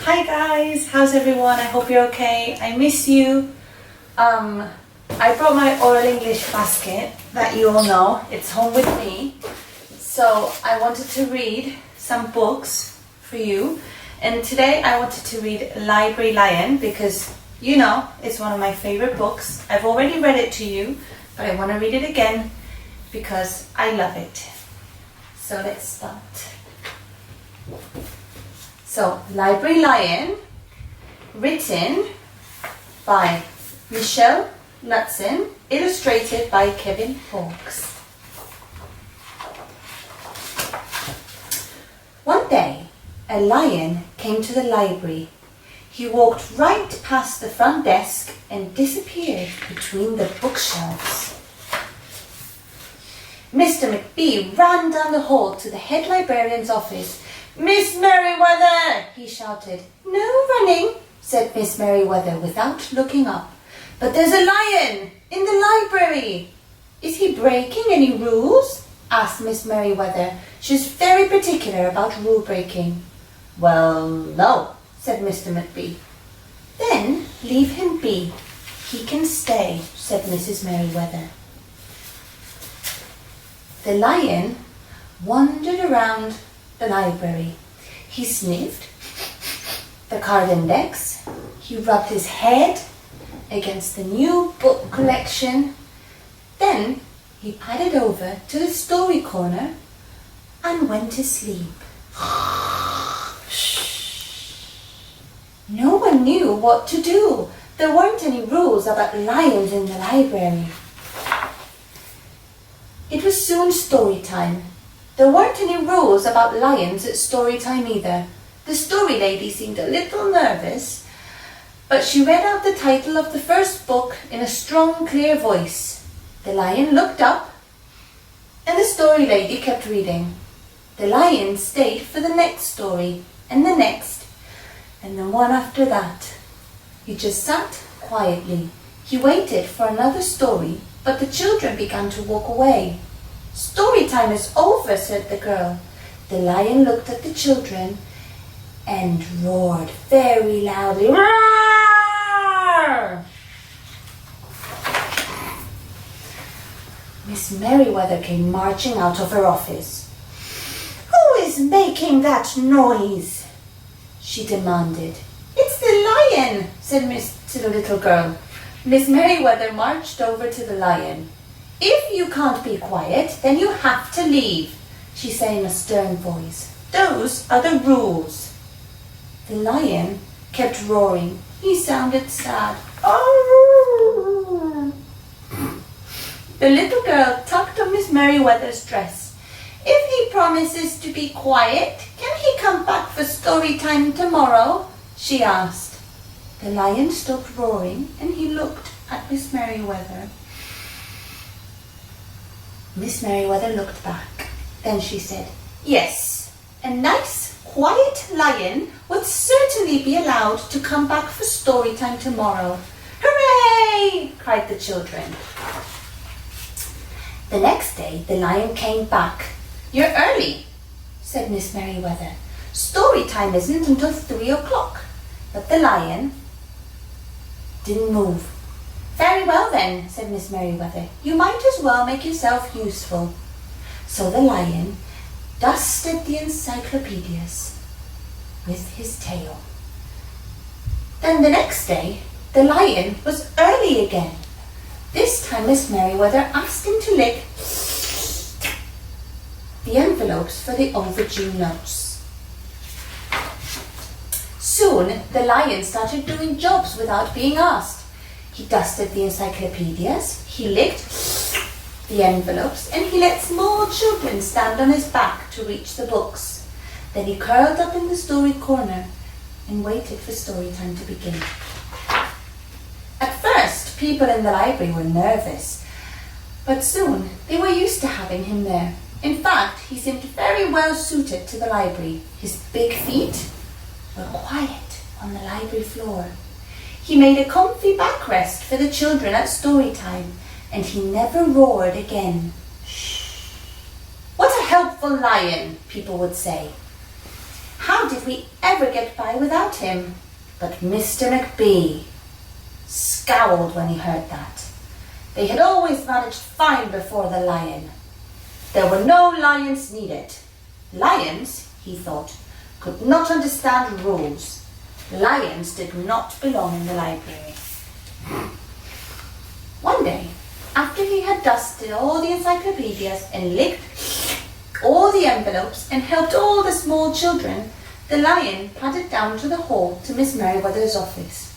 Hi guys, how's everyone? I hope you're okay. I miss you. I brought my oral English basket that you all know. It's home with me. So I wanted to read some books for you. And today I wanted to read Library Lion because you know it's one of my favorite books. I've already read it to you, but I want to read it again because I love it. So let's start. So, Library Lion, written by Michelle Knudsen, illustrated by Kevin Hawkes. One day, a lion came to the library. He walked right past the front desk and disappeared between the bookshelves. Mr. McBee ran down the hall to the head librarian's office. "Miss Merriweather!" he shouted. "No running," said Miss Merriweather without looking up. "But there's a lion in the library." "Is he breaking any rules?" asked Miss Merriweather. She's very particular about rule breaking. "Well, no," said Mr. McBee. "Then leave him be. He can stay," said Mrs. Merriweather. The lion wandered around the library. He sniffed the card index. He rubbed his head against the new book collection. Then he padded over to the story corner and went to sleep. No one knew what to do. There weren't any rules about lions in the library. It was soon story time. There weren't any rules about lions at story time either. The story lady seemed a little nervous, but she read out the title of the first book in a strong, clear voice. The lion looked up, and the story lady kept reading. The lion stayed for the next story, and the next, and the one after that. He just sat quietly. He waited for another story, but the children began to walk away. "Story time is over," said the girl. The lion looked at the children and roared very loudly. "Roar!" Miss Merriweather came marching out of her office. "Who is making that noise?" she demanded. "It's the lion," said to the little girl. Miss Merriweather marched over to the lion. "If you can't be quiet, then you have to leave," she said in a stern voice. "Those are the rules." The lion kept roaring. He sounded sad. "Oh!" The little girl tugged on Miss Merriweather's dress. "If he promises to be quiet, can he come back for story time tomorrow?" she asked. The lion stopped roaring and he looked at Miss Merriweather. Miss Merriweather looked back. Then she said, "Yes, a nice, quiet lion would certainly be allowed to come back for story time tomorrow." "Hooray!" cried the children. The next day, the lion came back. "You're early," said Miss Merriweather. "Story time isn't until 3 o'clock. But the lion didn't move. "Very well then," said Miss Merriweather. "You might as well make yourself useful." So the lion dusted the encyclopedias with his tail. Then the next day, the lion was early again. This time Miss Merriweather asked him to lick the envelopes for the overdue notes. Soon the lion started doing jobs without being asked. He dusted the encyclopedias, he licked the envelopes, and he let small children stand on his back to reach the books. Then he curled up in the story corner and waited for story time to begin. At first, people in the library were nervous, but soon they were used to having him there. In fact, he seemed very well suited to the library. His big feet were quiet on the library floor. He made a comfy backrest for the children at story time, and he never roared again. "Shh! What a helpful lion," people would say. "How how did we ever get by without him? But Mr. McBee scowled when he heard that. They had always managed fine before the lion. There were no lions needed. Lions, he thought, could not understand rules. Lions did not belong in the library. One day, after he had dusted all the encyclopedias and licked all the envelopes and helped all the small children, the lion padded down to the hall to Miss Merriweather's office.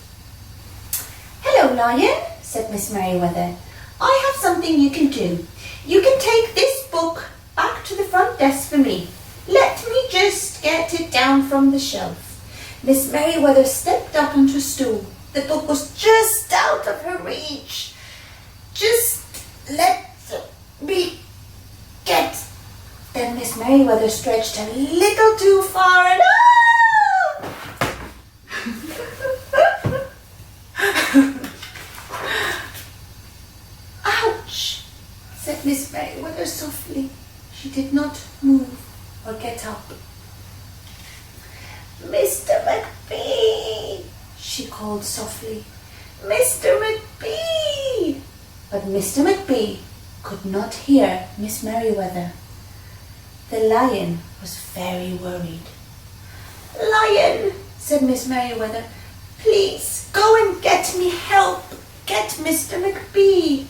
"Hello, Lion," said Miss Merriweather. "I have something you can do. You can take this book back to the front desk for me. Let me just get it down from the shelf." Miss Merriweather stepped up onto a stool. The book was just out of her reach. "Just let me get..." Then Miss Merriweather stretched a little too far and "Ouch!" said Miss Merriweather softly. She did not move or get up. "Mr. McBee," she called softly. "Mr. McBee!" But Mr. McBee could not hear Miss Merriweather. The lion was very worried. "Lion," said Miss Merriweather, "please go and get me help. Get Mr. McBee."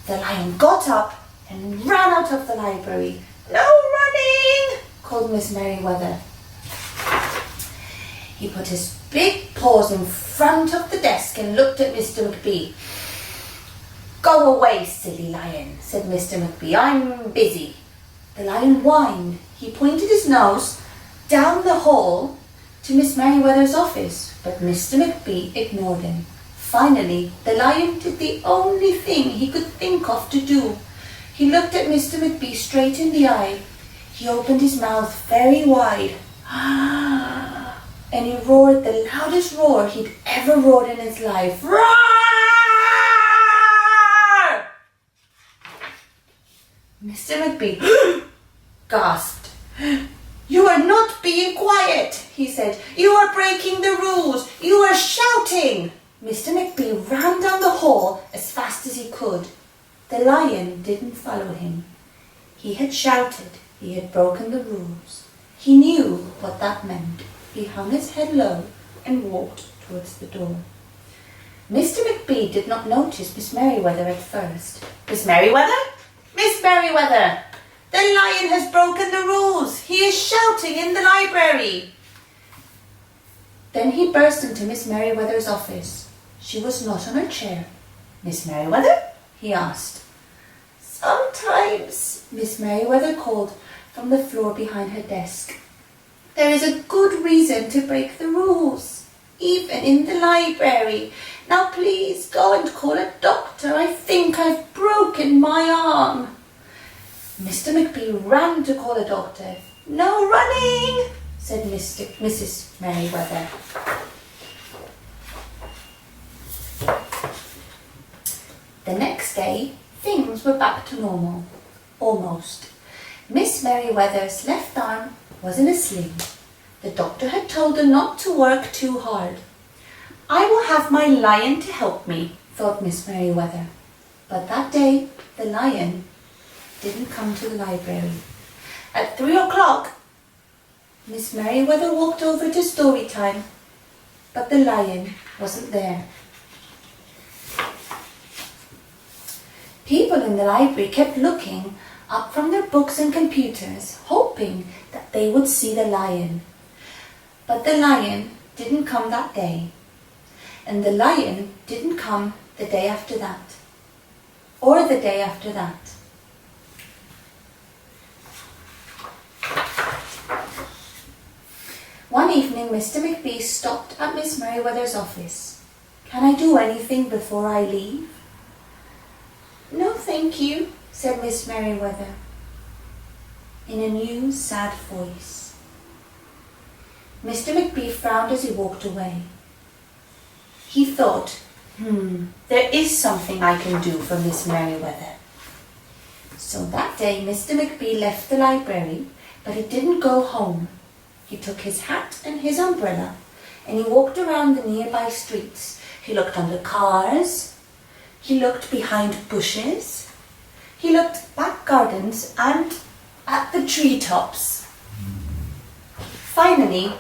The lion got up and ran out of the library. "No running," called Miss Merriweather. He put his big paws in front of the desk and looked at Mr. McBee. "Go away, silly lion," said Mr. McBee. "I'm busy." The lion whined. He pointed his nose down the hall to Miss Merriweather's office, but Mr. McBee ignored him. Finally, the lion did the only thing he could think of to do. He looked at Mr. McBee straight in the eye. He opened his mouth very wide. And he roared the loudest roar he'd ever roared in his life. "Roar!" Mr. McBee gasped. "You are not being quiet," he said. "You are breaking the rules. You are shouting." Mr. McBee ran down the hall as fast as he could. The lion didn't follow him. He had shouted. He had broken the rules. He knew what that meant. He hung his head low and walked towards the door. Mr. McBee did not notice Miss Merriweather at first. "Miss Merriweather? Miss Merriweather! The lion has broken the rules. He is shouting in the library." Then he burst into Miss Merriweather's office. She was not on her chair. "Miss Merriweather?" he asked. "Sometimes," Miss Merriweather called from the floor behind her desk, "there is a good reason to break the rules, even in the library. Now please go and call a doctor. I think I've broken my arm." Mr. McBee ran to call a doctor. "No running," said Mrs. Merriweather. The next day, things were back to normal. Almost. Miss Merriweather's left arm was in a sling. The doctor had told her not to work too hard. "I will have my lion to help me," thought Miss Merriweather. But that day, the lion didn't come to the library. At 3 o'clock, Miss Merriweather walked over to story time, but the lion wasn't there. People in the library kept looking up from their books and computers, hoping that they would see the lion. But the lion didn't come that day. And the lion didn't come the day after that. Or the day after that. One evening, Mr. McBee stopped at Miss Merriweather's office. "Can I do anything before I leave?" "No, thank you," said Miss Merriweather in a new, sad voice. Mr. McBee frowned as he walked away. He thought, there is something I can do for Miss Merriweather. So that day Mr. McBee left the library, but he didn't go home. He took his hat and his umbrella and he walked around the nearby streets. He looked under cars, he looked behind bushes, he looked back gardens and at the treetops. Finally,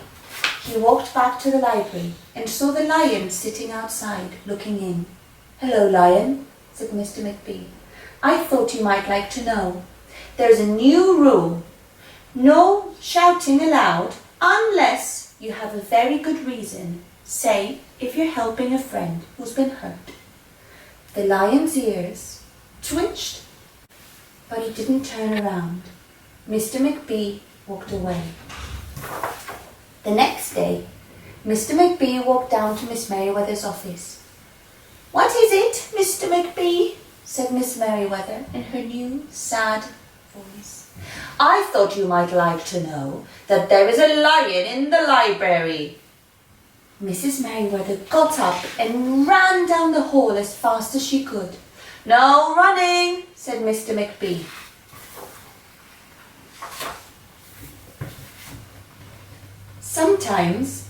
he walked back to the library and saw the lion sitting outside looking in. "Hello, lion," said Mr. McBee. "I thought you might like to know. There's a new rule. No shouting aloud unless you have a very good reason. Say if you're helping a friend who's been hurt." The lion's ears twitched, but he didn't turn around. Mr. McBee walked away. The next day, Mr. McBee walked down to Miss Merriweather's office. "What is it, Mr. McBee?" said Miss Merriweather in her new, sad voice. "I thought you might like to know that there is a lion in the library." Mrs. Merriweather got up and ran down the hall as fast as she could. "No running," said Mr. McBee. Sometimes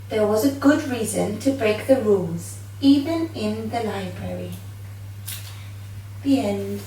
there was a good reason to break the rules, even in the library. The end.